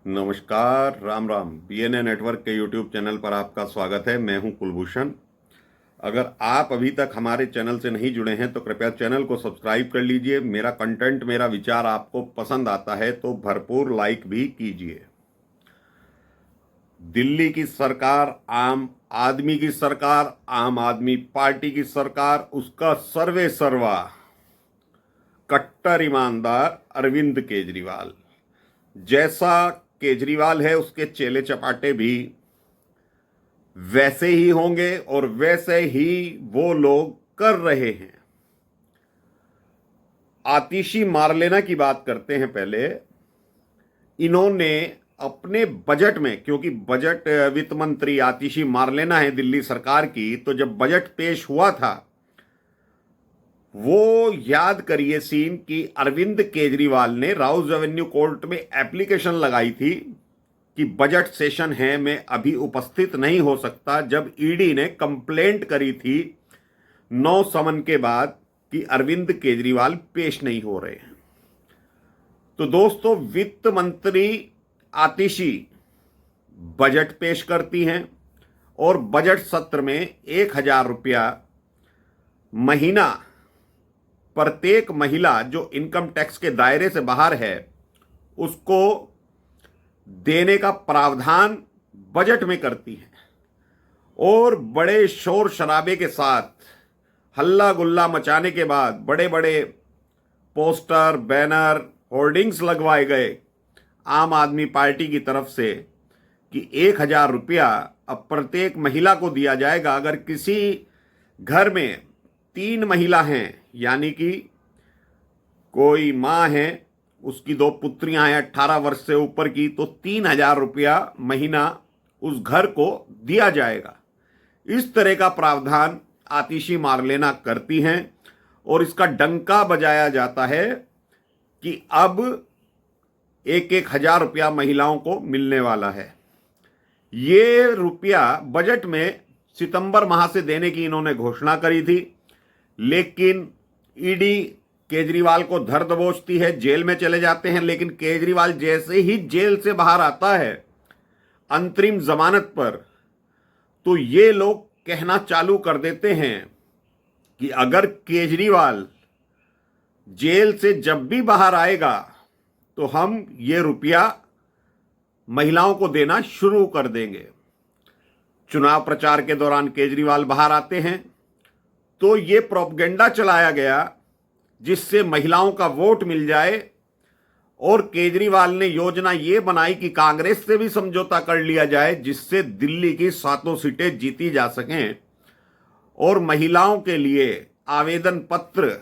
नमस्कार, Ram Ram. BNA network के YouTube channel पर आपका स्वागत है। मैं हूं कुलभूषण। अगर आप अभी तक हमारे चैनल से नहीं जुड़े हैं तो कृपया चैनल को सब्सक्राइब कर लीजिए। मेरा कंटेंट, मेरा विचार आपको पसंद आता है तो भरपूर लाइक भी कीजिए। दिल्ली की सरकार, आम आदमी की सरकार, आम आदमी पार्टी की सरकार, उसका सर्वे सर्वा कट्टर ईमानदार अरविंद केजरीवाल। जैसा केजरीवाल है उसके चेले चपाटे भी वैसे ही होंगे और वैसे ही वो लोग कर रहे हैं। आतिशी मारलेना की बात करते हैं। पहले इन्होंने अपने बजट में, क्योंकि बजट वित्त मंत्री आतिशी मारलेना है दिल्ली सरकार की, तो जब बजट पेश हुआ था वो याद करिए सीन कि अरविंद केजरीवाल ने राउज एवेन्यू कोर्ट में एप्लीकेशन लगाई थी कि बजट सेशन है, मैं अभी उपस्थित नहीं हो सकता, जब ईडी ने कंप्लेंट करी थी 9 समन के बाद कि अरविंद केजरीवाल पेश नहीं हो रहे हैं। तो दोस्तों, वित्त मंत्री आतिशी बजट पेश करती हैं और बजट सत्र में 1,000 रुपया महीना प्रत्येक महिला जो इनकम टैक्स के दायरे से बाहर है उसको देने का प्रावधान बजट में करती है। और बड़े शोर शराबे के साथ हल्ला गुल्ला मचाने के बाद बड़े बड़े पोस्टर, बैनर, होर्डिंग्स लगवाए गए आम आदमी पार्टी की तरफ से कि 1,000 रुपया अब प्रत्येक महिला को दिया जाएगा। अगर किसी घर में 3 महिला हैं, यानी कि कोई माँ है, उसकी 2 पुत्रियां हैं 18 वर्ष से ऊपर की, तो 3,000 रुपया महीना उस घर को दिया जाएगा। इस तरह का प्रावधान आतिशी मारलेना करती हैं और इसका डंका बजाया जाता है कि अब 1,000 रुपया महिलाओं को मिलने वाला है। ये रुपया बजट में सितंबर माह से देने की इन्होंने घोषणा करी थी, लेकिन ईडी केजरीवाल को धर दबोचती है, जेल में चले जाते हैं। लेकिन केजरीवाल जैसे ही जेल से बाहर आता है अंतरिम जमानत पर, तो ये लोग कहना चालू कर देते हैं कि अगर केजरीवाल जेल से जब भी बाहर आएगा तो हम ये रुपया महिलाओं को देना शुरू कर देंगे। चुनाव प्रचार के दौरान केजरीवाल बाहर आते हैं तो ये प्रोपगेंडा चलाया गया जिससे महिलाओं का वोट मिल जाए, और केजरीवाल ने योजना ये बनाई कि कांग्रेस से भी समझौता कर लिया जाए जिससे दिल्ली की 7 सीटें जीती जा सकें। और महिलाओं के लिए आवेदन पत्र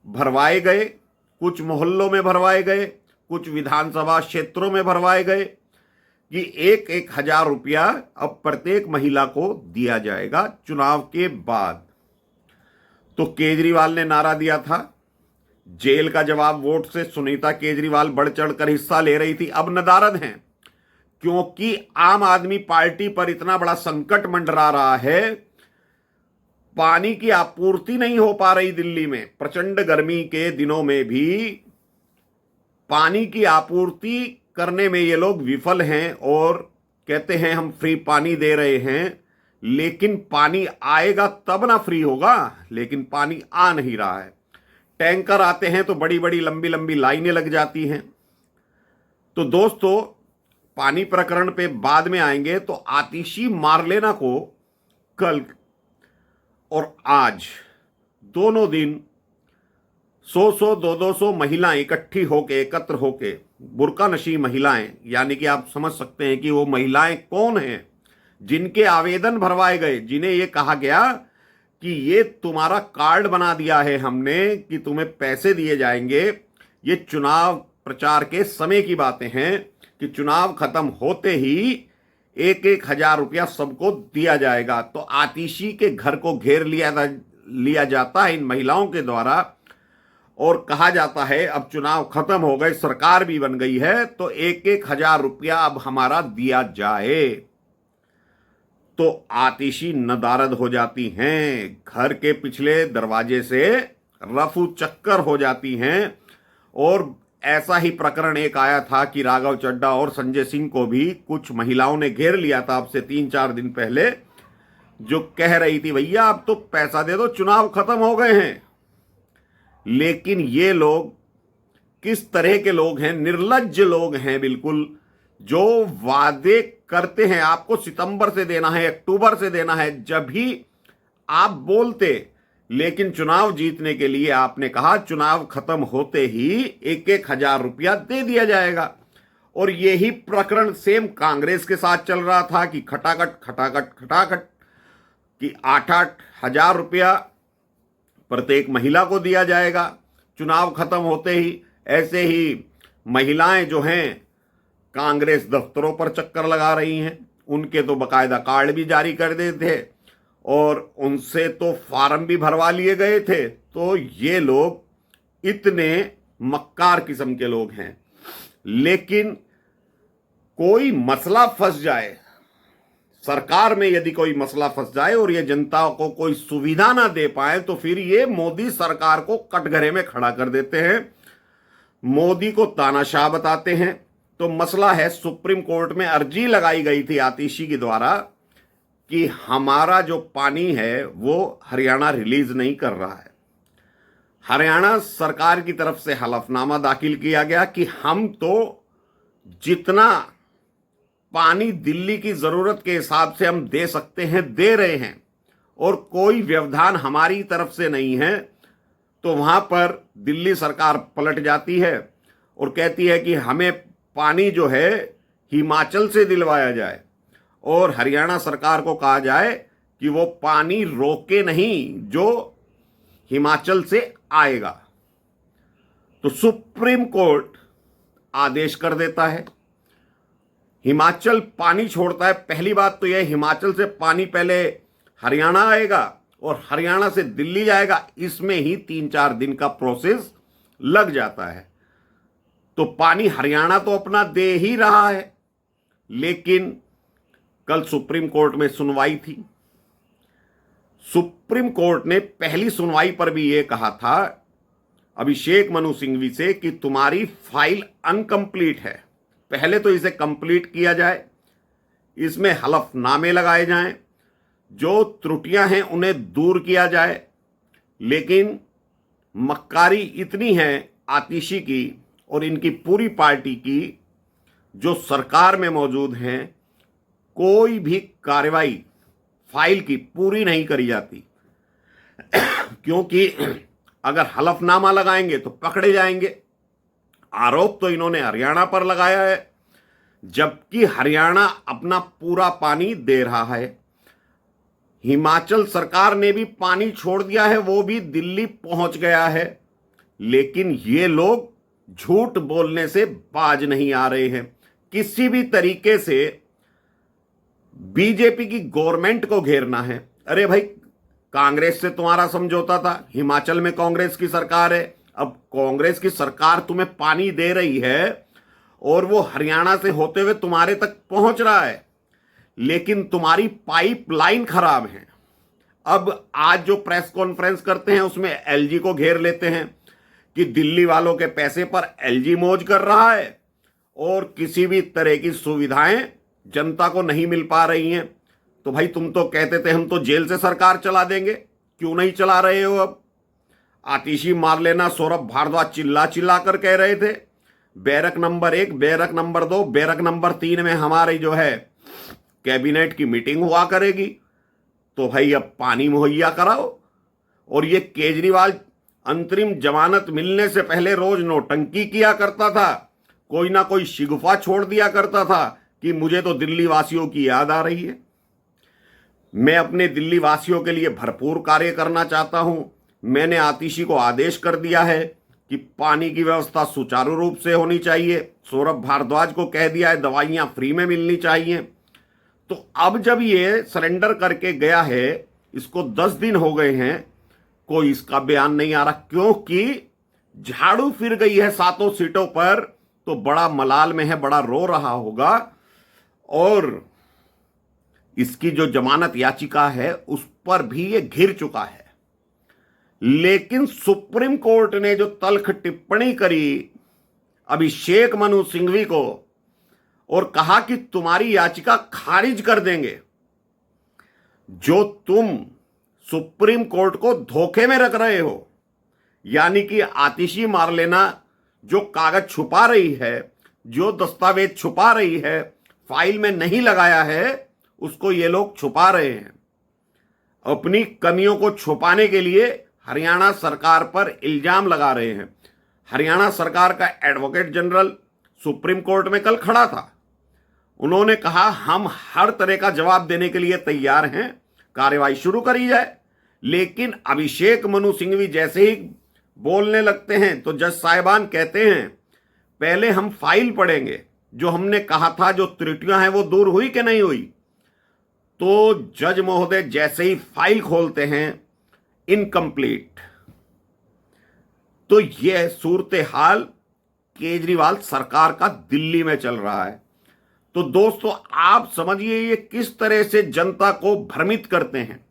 भरवाए गए, कुछ मोहल्लों में भरवाए गए, कुछ विधानसभा क्षेत्रों में भरवाए गए कि 1,000 रुपया अब प्रत्येक महिला को दिया जाएगा चुनाव के बाद। तो केजरीवाल ने नारा दिया था, जेल का जवाब वोट से सुनीता केजरीवाल बढ़ चढ़कर हिस्सा ले रही थी, अब नदारद हैं क्योंकि आम आदमी पार्टी पर इतना बड़ा संकट मंडरा रहा है। पानी की आपूर्ति नहीं हो पा रही दिल्ली में, प्रचंड गर्मी के दिनों में भी पानी की आपूर्ति करने में ये लोग विफल हैं और कहते हैं हम फ्री पानी दे रहे हैं, लेकिन पानी आएगा तब ना फ्री होगा, लेकिन पानी आ नहीं रहा है। टैंकर आते हैं तो बड़ी बड़ी लंबी लंबी लाइनें लग जाती हैं। तो दोस्तों, पानी प्रकरण पे बाद में आएंगे। तो आतिशी मारलेना को कल और आज दोनों दिन 100 200 महिलाएं इकट्ठी होके, एकत्र होके, बुर्का नशी महिलाएं, यानी कि आप समझ सकते हैं कि वो महिलाएं कौन हैं जिनके आवेदन भरवाए गए, जिन्हें ये कहा गया कि ये तुम्हारा कार्ड बना दिया है हमने कि तुम्हें पैसे दिए जाएंगे। ये चुनाव प्रचार के समय की बातें हैं कि चुनाव खत्म होते ही 1,000 रुपया सबको दिया जाएगा। तो आतिशी के घर को घेर लिया जाता है इन महिलाओं के द्वारा और कहा जाता है अब चुनाव खत्म हो गए, सरकार भी बन गई है, तो 1,000 रुपया अब हमारा दिया जाए। तो आतिशी नदारद हो जाती हैं, घर के पिछले दरवाजे से रफू चक्कर हो जाती हैं और ऐसा ही प्रकरण एक आया था कि राघव चड्ढा और संजय सिंह को भी कुछ महिलाओं ने घेर लिया था अब से 3-4 दिन पहले, जो कह रही थी भैया अब तो पैसा दे दो, चुनाव खत्म हो गए हैं। लेकिन ये लोग किस तरह के लोग हैं, निर्लज्ज लोग हैं बिल्कुल, जो वादे करते हैं आपको सितंबर से देना है, अक्टूबर से देना है, जब भी आप बोलते, लेकिन चुनाव जीतने के लिए आपने कहा चुनाव खत्म होते ही 1-1 हजार रुपया दे दिया जाएगा। और यही प्रकरण सेम कांग्रेस के साथ चल रहा था कि खटाखट खटाखट खटाखट कि 8-8 हजार रुपया प्रत्येक महिला को दिया जाएगा चुनाव खत्म होते ही। ऐसे ही महिलाएं जो हैं कांग्रेस दफ्तरों पर चक्कर लगा रही हैं, उनके तो बकायदा कार्ड भी जारी कर देते थे और उनसे तो फार्म भी भरवा लिए गए थे। तो ये लोग इतने मक्कार किस्म के लोग हैं। लेकिन कोई मसला फंस जाए, सरकार में यदि कोई मसला फंस जाए और ये जनता को कोई सुविधा ना दे पाए, तो फिर ये मोदी सरकार को कटघरे में खड़ा कर देते हैं, मोदी को तानाशाह बताते हैं। तो मसला है, सुप्रीम कोर्ट में अर्जी लगाई गई थी आतिशी के द्वारा कि हमारा जो पानी है वो हरियाणा रिलीज नहीं कर रहा है। हरियाणा सरकार की तरफ से हलफनामा दाखिल किया गया कि हम तो जितना पानी दिल्ली की जरूरत के हिसाब से हम दे सकते हैं दे रहे हैं और कोई व्यवधान हमारी तरफ से नहीं है। तो वहां पर दिल्ली सरकार पलट जाती है और कहती है कि हमें पानी जो है हिमाचल से दिलवाया जाए और हरियाणा सरकार को कहा जाए कि वो पानी रोके नहीं जो हिमाचल से आएगा। तो सुप्रीम कोर्ट आदेश कर देता है, हिमाचल पानी छोड़ता है। पहली बात तो यह, हिमाचल से पानी पहले हरियाणा आएगा और हरियाणा से दिल्ली जाएगा, इसमें ही 3-4 दिन का प्रोसेस लग जाता है। तो पानी हरियाणा तो अपना दे ही रहा है। लेकिन कल सुप्रीम कोर्ट में सुनवाई थी। सुप्रीम कोर्ट ने पहली सुनवाई पर भी यह कहा था अभिषेक मनु सिंघवी से कि तुम्हारी फाइल अनकंप्लीट है, पहले तो इसे कंप्लीट किया जाए, इसमें हलफनामे लगाए जाएं, जो त्रुटियां हैं उन्हें दूर किया जाए। लेकिन मक्कारी इतनी है आतिशी की और इनकी पूरी पार्टी की जो सरकार में मौजूद हैं, कोई भी कार्रवाई फाइल की पूरी नहीं करी जाती क्योंकि अगर हलफनामा लगाएंगे तो पकड़े जाएंगे। आरोप तो इन्होंने हरियाणा पर लगाया है, जबकि हरियाणा अपना पूरा पानी दे रहा है। हिमाचल सरकार ने भी पानी छोड़ दिया है, वो भी दिल्ली पहुंच गया है। लेकिन ये लोग झूठ बोलने से बाज नहीं आ रहे हैं। किसी भी तरीके से बीजेपी की गवर्नमेंट को घेरना है। अरे भाई, कांग्रेस से तुम्हारा समझौता था, हिमाचल में कांग्रेस की सरकार है, अब कांग्रेस की सरकार तुम्हें पानी दे रही है और वो हरियाणा से होते हुए तुम्हारे तक पहुंच रहा है, लेकिन तुम्हारी पाइपलाइन खराब है। अब आज जो प्रेस कॉन्फ्रेंस करते हैं उसमें एलजी को घेर लेते हैं कि दिल्ली वालों के पैसे पर एलजी मौज कर रहा है और किसी भी तरह की सुविधाएं जनता को नहीं मिल पा रही हैं। तो भाई, तुम तो कहते थे हम तो जेल से सरकार चला देंगे, क्यों नहीं चला रहे हो? अब आतिशी मार लेना, सौरभ भारद्वाज चिल्ला चिल्ला कर कह रहे थे barrack number 1, barrack number 2, barrack number 3 में हमारी जो है कैबिनेट की मीटिंग हुआ करेगी। तो भाई अब पानी मुहैया कराओ। और ये केजरीवाल अंतरिम जमानत मिलने से पहले रोज नौटंकी किया करता था, कोई ना कोई शिगुफा छोड़ दिया करता था कि मुझे तो दिल्ली वासियों की याद आ रही है। मैं अपने दिल्ली वासियों के लिए भरपूर कार्य करना चाहता हूं। मैंने आतिशी को आदेश कर दिया है कि पानी की व्यवस्था सुचारू रूप से होनी चाहिए। सौरभ भारद्वाज को कह दिया है दवाइयां फ्री में मिलनी चाहिए। तो अब जब ये सरेंडर करके गया है, इसको 10 दिन हो गए हैं, कोई इसका बयान नहीं आ रहा, क्योंकि झाड़ू फिर गई है 7 सीटों पर। तो बड़ा मलाल में है, बड़ा रो रहा होगा। और इसकी जो जमानत याचिका है उस पर भी ये घिर चुका है। लेकिन सुप्रीम कोर्ट ने जो तल्ख टिप्पणी करी अभिषेक मनु सिंघवी को और कहा कि तुम्हारी याचिका खारिज कर देंगे। जो तुम सुप्रीम कोर्ट को धोखे में रख रहे हो, यानी कि आतिशी मार्लेना जो कागज छुपा रही है, जो दस्तावेज छुपा रही है, फाइल में नहीं लगाया है, उसको ये लोग छुपा रहे हैं। अपनी कमियों को छुपाने के लिए हरियाणा सरकार पर इल्जाम लगा रहे हैं। हरियाणा सरकार का एडवोकेट जनरल सुप्रीम कोर्ट में कल खड़ा था। उन्होंने कहा हम हर तरह का जवाब देने के लिए तैयार हैं, कार्रवाई शुरू करी जाए। लेकिन अभिषेक मनु सिंघवी जैसे ही बोलने लगते हैं तो जज साहिबान कहते हैं पहले हम फाइल पढ़ेंगे, जो हमने कहा था जो त्रुटियां हैं वो दूर हुई कि नहीं हुई। तो जज महोदय जैसे ही फाइल खोलते हैं, इनकम्प्लीट। तो यह सूरत हाल केजरीवाल सरकार का दिल्ली में चल रहा है। तो दोस्तों आप समझिए ये किस तरह से जनता को भ्रमित करते हैं।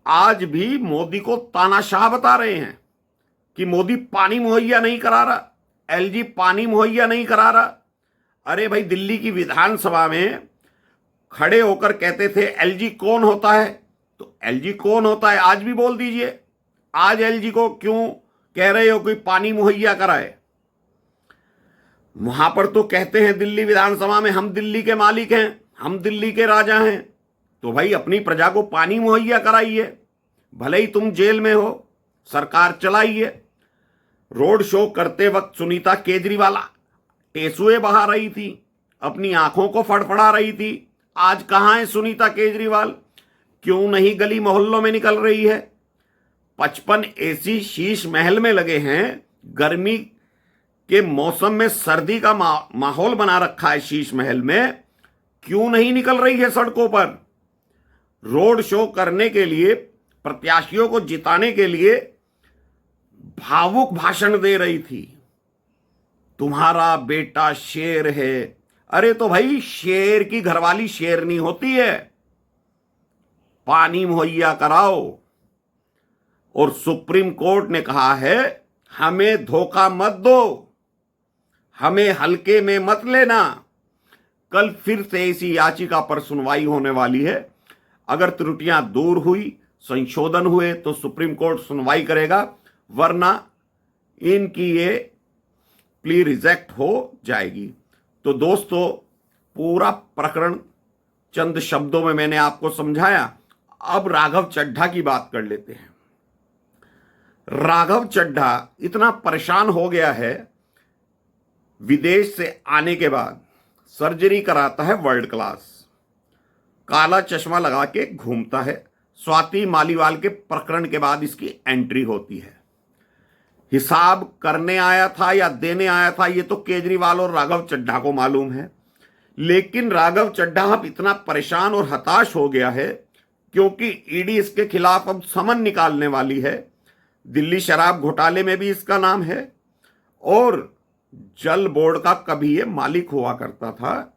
आज भी मोदी को तानाशाह बता रहे हैं कि मोदी पानी मुहैया नहीं करा रहा, एलजी पानी मुहैया नहीं करा रहा। अरे भाई, दिल्ली की विधानसभा में खड़े होकर कहते थे एलजी कौन होता है, तो एलजी कौन होता है आज भी बोल दीजिए। आज एलजी को क्यों कह रहे हो कि पानी मुहैया कराए? वहां पर तो कहते हैं दिल्ली विधानसभा में हम दिल्ली के मालिक हैं, हम दिल्ली के राजा हैं। तो भाई अपनी प्रजा को पानी मुहैया कराइए, भले ही तुम जेल में हो, सरकार चलाइए। रोड शो करते वक्त सुनीता केजरीवाल टेसुए बहा रही थी, अपनी आंखों को फड़फड़ा रही थी। आज कहां है सुनीता केजरीवाल? क्यों नहीं गली मोहल्लों में निकल रही है? 55 एसी शीश महल में लगे हैं। गर्मी के मौसम में सर्दी का माहौल बना रखा है शीश महल में, क्यों नहीं निकल रही है सड़कों पर? रोड शो करने के लिए, प्रत्याशियों को जिताने के लिए भावुक भाषण दे रही थी। तुम्हारा बेटा शेर है। अरे तो भाई शेर की घरवाली शेरनी होती है, पानी मुहैया कराओ। और सुप्रीम कोर्ट ने कहा है हमें धोखा मत दो, हमें हल्के में मत लेना। कल फिर से इसी याचिका पर सुनवाई होने वाली है। अगर त्रुटियां दूर हुई, संशोधन हुए तो सुप्रीम कोर्ट सुनवाई करेगा, वरना इनकी ये प्ली रिजेक्ट हो जाएगी। तो दोस्तों पूरा प्रकरण चंद शब्दों में मैंने आपको समझाया। अब राघव चड्ढा की बात कर लेते हैं। राघव चड्ढा इतना परेशान हो गया है, विदेश से आने के बाद सर्जरी कराता है वर्ल्ड क्लास, काला चश्मा लगा के घूमता है। स्वाति मालीवाल के प्रकरण के बाद इसकी एंट्री होती है। हिसाब करने आया था या देने आया था ये तो केजरीवाल और राघव चड्ढा को मालूम है। लेकिन राघव चड्ढा अब इतना परेशान और हताश हो गया है क्योंकि ईडी इसके खिलाफ अब समन निकालने वाली है। दिल्ली शराब घोटाले में भी इसका नाम है और जल बोर्ड का कभी ये मालिक हुआ करता था,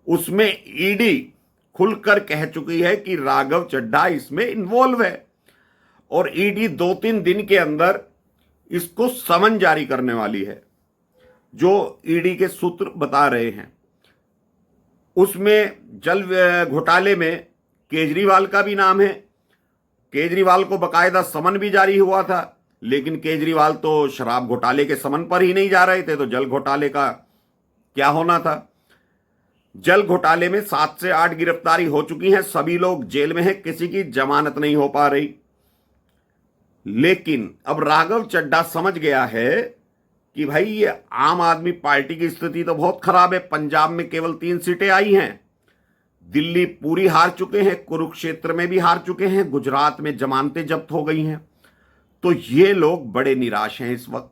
उसमें ईडी खुलकर कह चुकी है कि राघव चड्ढा इसमें इन्वॉल्व है और ईडी 2-3 दिन के अंदर इसको समन जारी करने वाली है। जो ईडी के सूत्र बता रहे हैं उसमें जल घोटाले में केजरीवाल का भी नाम है। केजरीवाल को बकायदा समन भी जारी हुआ था, लेकिन केजरीवाल तो शराब घोटाले के समन पर ही नहीं जा रहे थे, तो जल घोटाले का क्या होना था। जल घोटाले में 7 से 8 गिरफ्तारी हो चुकी हैं, सभी लोग जेल में हैं, किसी की जमानत नहीं हो पा रही। लेकिन अब राघव चड्ढा समझ गया है कि भाई ये आम आदमी पार्टी की स्थिति तो बहुत खराब है। पंजाब में केवल 3 सीटें आई हैं, दिल्ली पूरी हार चुके हैं, कुरुक्षेत्र में भी हार चुके हैं, गुजरात में जमानतें जब्त हो गई हैं। तो ये लोग बड़े निराश हैं इस वक्त।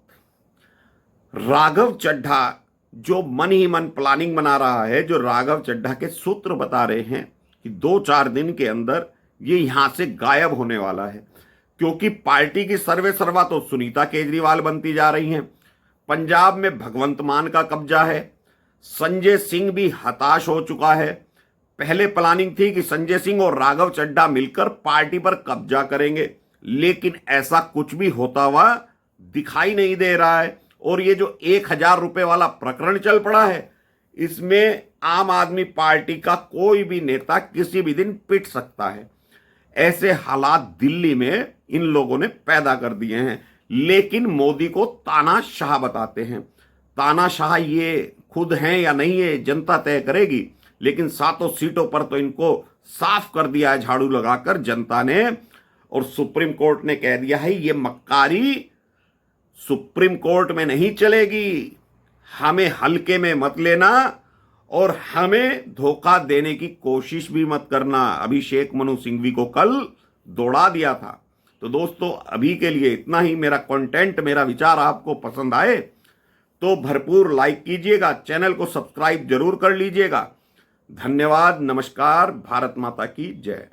राघव चड्ढा जो मन ही मन प्लानिंग बना रहा है, जो राघव चड्ढा के सूत्र बता रहे हैं कि 2-4 दिन के अंदर ये यहां से गायब होने वाला है, क्योंकि पार्टी की सर्वे सर्वा तो सुनीता केजरीवाल बनती जा रही हैं। पंजाब में भगवंत मान का कब्जा है, संजय सिंह भी हताश हो चुका है। पहले प्लानिंग थी कि संजय सिंह और राघव चड्ढा मिलकर पार्टी पर कब्जा करेंगे, लेकिन ऐसा कुछ भी होता हुआ दिखाई नहीं दे रहा है और ये जो 1,000 रुपए वाला प्रकरण चल पड़ा है, इसमें आम आदमी पार्टी का कोई भी नेता किसी भी दिन पिट सकता है। ऐसे हालात दिल्ली में इन लोगों ने पैदा कर दिए हैं, लेकिन मोदी को तानाशाह बताते हैं। तानाशाह ये खुद हैं या नहीं है जनता तय करेगी, लेकिन 7 सीटों पर तो इनको साफ कर दिया है झाड़ू लगाकर जनता ने। और सुप्रीम कोर्ट ने कह दिया है ये मक्कारी सुप्रीम कोर्ट में नहीं चलेगी, हमें हल्के में मत लेना और हमें धोखा देने की कोशिश भी मत करना। अभिषेक मनु सिंघवी को कल दौड़ा दिया था। तो दोस्तों अभी के लिए इतना ही। मेरा कंटेंट, मेरा विचार आपको पसंद आए तो भरपूर लाइक कीजिएगा, चैनल को सब्सक्राइब जरूर कर लीजिएगा। धन्यवाद, नमस्कार, भारत माता की जय।